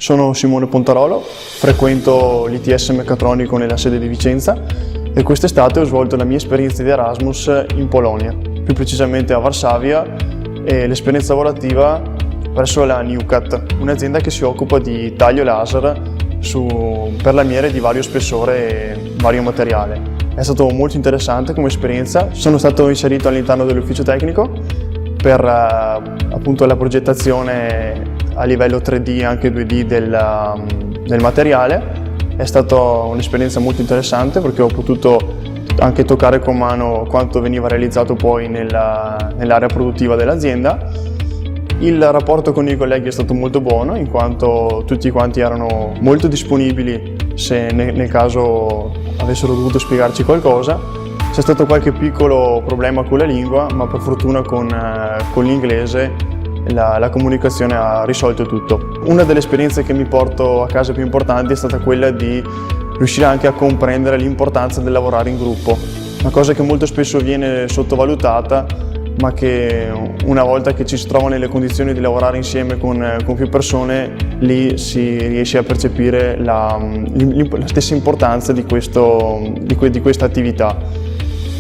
Sono Simone Pontarolo, frequento l'ITS Meccatronico nella sede di Vicenza e quest'estate ho svolto la mia esperienza di Erasmus in Polonia, più precisamente a Varsavia, e l'esperienza lavorativa presso la Newcat, un'azienda che si occupa di taglio laser per lamiere di vario spessore e vario materiale. È stato molto interessante come esperienza. Sono stato inserito all'interno dell'ufficio tecnico per appunto la progettazione a livello 3D e anche 2D del materiale. È stata un'esperienza molto interessante perché ho potuto anche toccare con mano quanto veniva realizzato poi nell'area produttiva dell'azienda. Il rapporto con i colleghi è stato molto buono, in quanto tutti quanti erano molto disponibili se nel caso avessero dovuto spiegarci qualcosa. C'è stato qualche piccolo problema con la lingua, ma per fortuna con l'inglese la comunicazione ha risolto tutto. Una delle esperienze che mi porto a casa più importanti è stata quella di riuscire anche a comprendere l'importanza del lavorare in gruppo, una cosa che molto spesso viene sottovalutata, ma che una volta che ci si trova nelle condizioni di lavorare insieme con più persone, lì si riesce a percepire la stessa importanza di questa attività.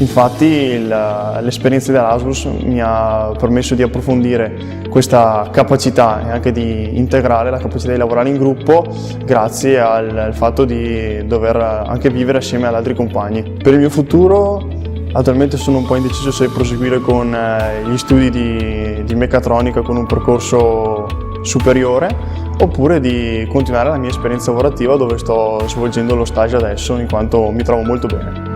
Infatti l'esperienza di Erasmus mi ha permesso di approfondire questa capacità e anche di integrare la capacità di lavorare in gruppo grazie al fatto di dover anche vivere assieme ad altri compagni. Per il mio futuro attualmente sono un po' indeciso se proseguire con gli studi di meccatronica con un percorso superiore oppure di continuare la mia esperienza lavorativa dove sto svolgendo lo stage adesso, in quanto mi trovo molto bene.